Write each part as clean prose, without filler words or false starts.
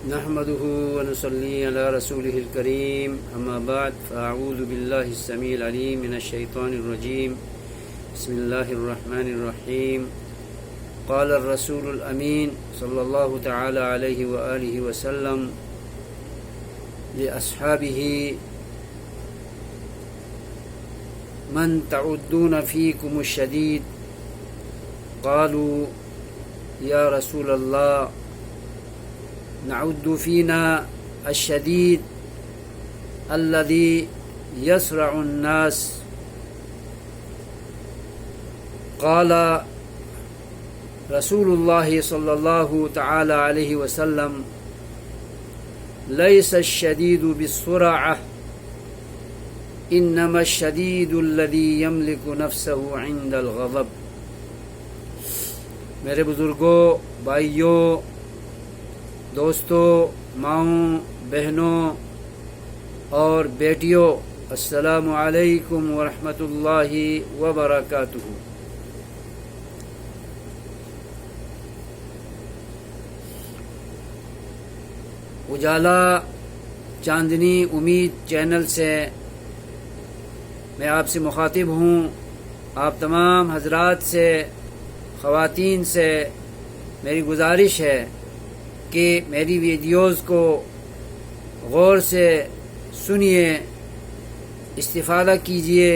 نحمده ونصلي على رسوله الكريم أما بعد فأعوذ بالله السميع العليم من الشيطان الرجيم بسم الله الرحمن الرحيم قال الرسول الأمين صلى الله تعالى عليه وآله وسلم لأصحابه من تعدون فيكم الشديد قالوا يا رسول الله نعد فينا الشديد الذي يسرع الناس قال رسول الله صلى الله تعالى عليه وسلم ليس الشديد بالسرعة إنما الشديد الذي يملك نفسه عند الغضب۔ میرے بزرگوں، بھائیوں، دوستوں، ماؤں، بہنوں اور بیٹیوں، السلام علیکم ورحمۃ اللہ وبرکاتہ۔ اجالا چاندنی امید چینل سے میں آپ سے مخاطب ہوں۔ آپ تمام حضرات سے، خواتین سے میری گزارش ہے کہ میری ویڈیوز کو غور سے سنیے، استفادہ کیجیے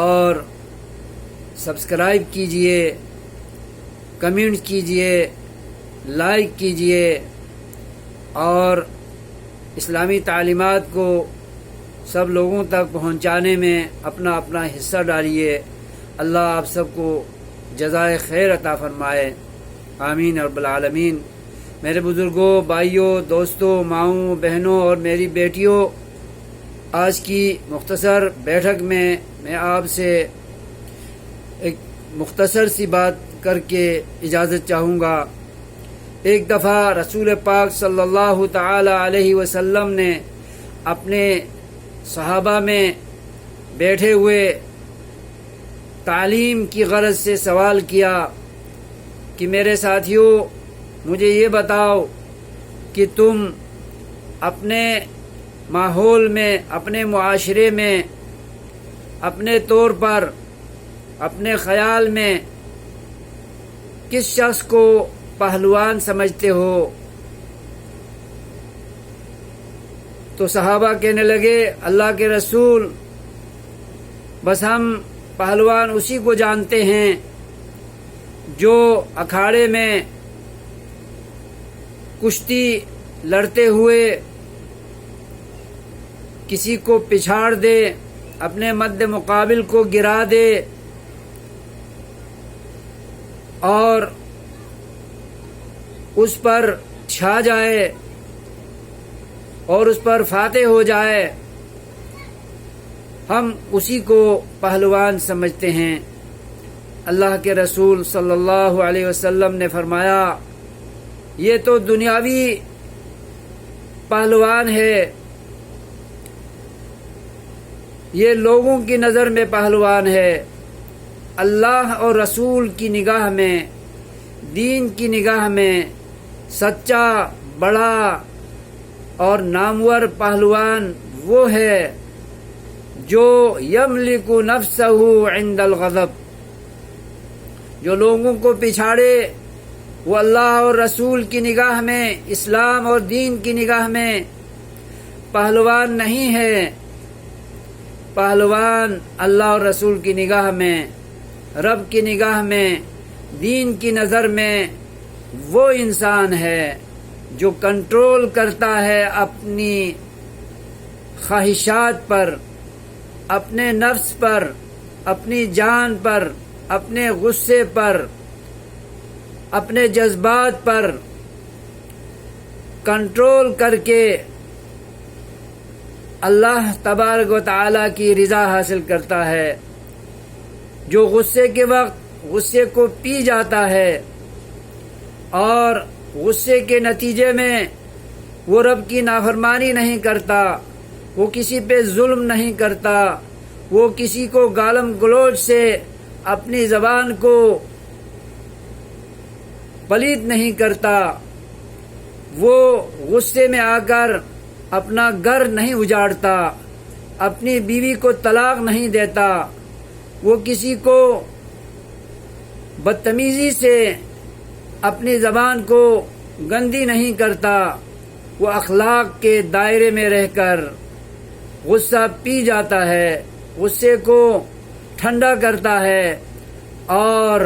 اور سبسکرائب کیجیے، کمنٹ کیجیے، لائک کیجیے اور اسلامی تعلیمات کو سب لوگوں تک پہنچانے میں اپنا اپنا حصہ ڈالیے۔ اللہ آپ سب کو جزائے خیر عطا فرمائے، آمین رب العالمین۔ میرے بزرگوں، بھائیوں، دوستوں، ماؤں، بہنوں اور میری بیٹیوں، آج کی مختصر بیٹھک میں میں آپ سے ایک مختصر سی بات کر کے اجازت چاہوں گا۔ ایک دفعہ رسول پاک صلی اللہ تعالی علیہ وسلم نے اپنے صحابہ میں بیٹھے ہوئے تعلیم کی غرض سے سوال کیا کہ میرے ساتھیوں، مجھے یہ بتاؤ کہ تم اپنے ماحول میں، اپنے معاشرے میں، اپنے طور پر، اپنے خیال میں کس شخص کو پہلوان سمجھتے ہو؟ تو صحابہ کہنے لگے، اللہ کے رسول، بس ہم پہلوان اسی کو جانتے ہیں جو اکھاڑے میں کشتی لڑتے ہوئے کسی کو پچھاڑ دے، اپنے مد مقابل کو گرا دے اور اس پر چھا جائے اور اس پر فاتح ہو جائے، ہم اسی کو پہلوان سمجھتے ہیں۔ اللہ کے رسول صلی اللہ علیہ وسلم نے فرمایا، یہ تو دنیاوی پہلوان ہے، یہ لوگوں کی نظر میں پہلوان ہے، اللہ اور رسول کی نگاہ میں، دین کی نگاہ میں سچا، بڑا اور نامور پہلوان وہ ہے جو یملک نفسہ عند الغضب، جو لوگوں کو پچھاڑے، وہ اللہ اور رسول کی نگاہ میں، اسلام اور دین کی نگاہ میں پہلوان نہیں ہے۔ پہلوان اللہ اور رسول کی نگاہ میں، رب کی نگاہ میں، دین کی نظر میں وہ انسان ہے جو کنٹرول کرتا ہے اپنی خواہشات پر، اپنے نفس پر، اپنی جان پر، اپنے غصے پر، اپنے جذبات پر کنٹرول کر کے اللہ تبارک و تعالی کی رضا حاصل کرتا ہے۔ جو غصے کے وقت غصے کو پی جاتا ہے اور غصے کے نتیجے میں وہ رب کی نافرمانی نہیں کرتا، وہ کسی پہ ظلم نہیں کرتا، وہ کسی کو گالم گلوچ سے اپنی زبان کو پلید نہیں کرتا، وہ غصے میں آ کر اپنا گھر نہیں اجاڑتا، اپنی بیوی کو طلاق نہیں دیتا، وہ کسی کو بدتمیزی سے اپنی زبان کو گندی نہیں کرتا، وہ اخلاق کے دائرے میں رہ کر غصہ پی جاتا ہے، غصے کو ٹھنڈا کرتا ہے اور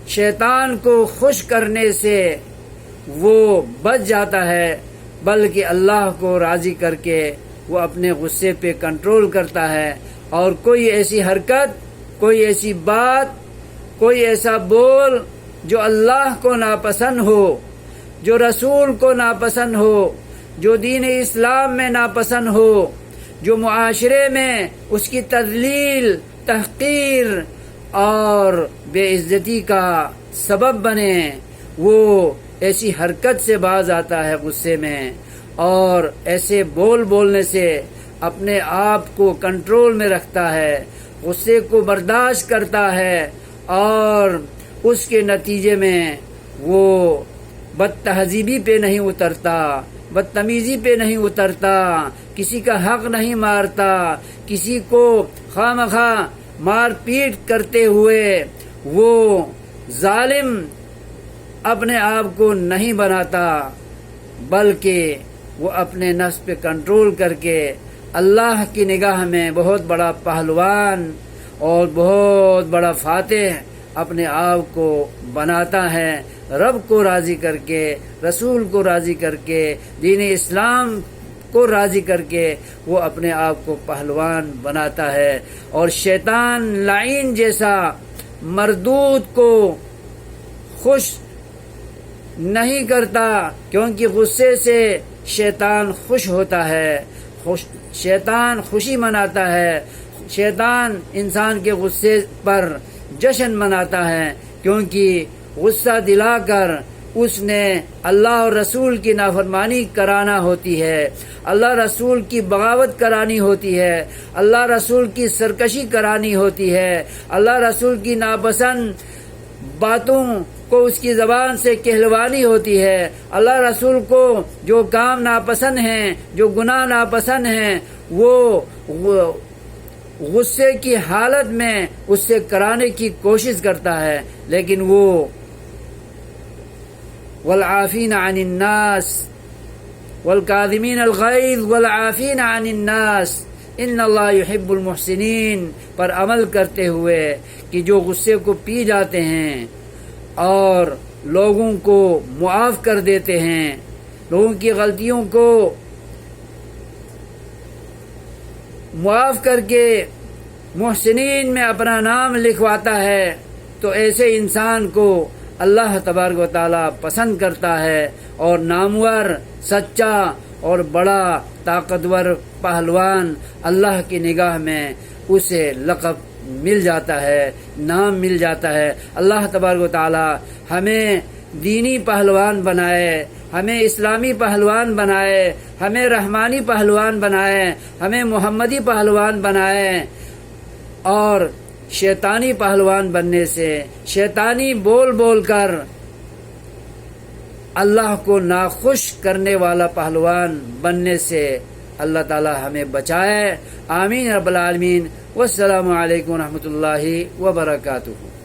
شیطان کو خوش کرنے سے وہ بچ جاتا ہے، بلکہ اللہ کو راضی کر کے وہ اپنے غصے پہ کنٹرول کرتا ہے، اور کوئی ایسی حرکت، کوئی ایسی بات، کوئی ایسا بول جو اللہ کو ناپسند ہو، جو رسول کو ناپسند ہو، جو دین اسلام میں ناپسند ہو، جو معاشرے میں اس کی تذلیل، تحقیر اور بے عزتی کا سبب بنے، وہ ایسی حرکت سے باز آتا ہے غصے میں، اور ایسے بولنے سے اپنے آپ کو کنٹرول میں رکھتا ہے، غصے کو برداشت کرتا ہے، اور اس کے نتیجے میں وہ بد تہذیبی پہ نہیں اترتا، بدتمیزی پہ نہیں اترتا، کسی کا حق نہیں مارتا، کسی کو خواہ مار پیٹ کرتے ہوئے وہ ظالم اپنے آپ کو نہیں بناتا، بلکہ وہ اپنے نفس پہ کنٹرول کر کے اللہ کی نگاہ میں بہت بڑا پہلوان اور بہت بڑا فاتح اپنے آپ کو بناتا ہے، رب کو راضی کر کے، رسول کو راضی کر کے، دین اسلام کو راضی کر کے وہ اپنے آپ کو پہلوان بناتا ہے، اور شیطان لعین جیسا مردود کو خوش نہیں کرتا، کیونکہ غصے سے شیطان خوش ہوتا ہے، شیطان خوشی مناتا ہے، شیطان انسان کے غصے پر جشن مناتا ہے، کیونکہ غصہ دلا کر اس نے اللہ اور رسول کی نافرمانی کرانا ہوتی ہے، اللہ رسول کی بغاوت کرانی ہوتی ہے، اللہ رسول کی سرکشی کرانی ہوتی ہے، اللہ رسول کی ناپسند باتوں کو اس کی زبان سے کہلوانی ہوتی ہے، اللہ رسول کو جو کام ناپسند ہیں، جو گناہ ناپسند ہیں، وہ غصے کی حالت میں اس سے کرانے کی کوشش کرتا ہے، لیکن وہ والعافین عن الناس والکاظمین الغیظ والعافین عن الناس ان اللہ یحب المحسنین پر عمل کرتے ہوئے کہ جو غصے کو پی جاتے ہیں اور لوگوں کو معاف کر دیتے ہیں، لوگوں کی غلطیوں کو معاف کر کے محسنین میں اپنا نام لکھواتا ہے، تو ایسے انسان کو اللہ تبارک و تعالی پسند کرتا ہے، اور نامور، سچا اور بڑا طاقتور پہلوان اللہ کی نگاہ میں اسے لقب مل جاتا ہے، نام مل جاتا ہے۔ اللہ تبارک و تعالی ہمیں دینی پہلوان بنائے، ہمیں اسلامی پہلوان بنائے، ہمیں رحمانی پہلوان بنائے، ہمیں محمدی پہلوان بنائے، اور شیطانی پہلوان بننے سے، شیطانی بول کر اللہ کو ناخوش کرنے والا پہلوان بننے سے اللہ تعالی ہمیں بچائے۔ آمین رب العالمین۔ والسلام علیکم ورحمۃ اللہ وبرکاتہ۔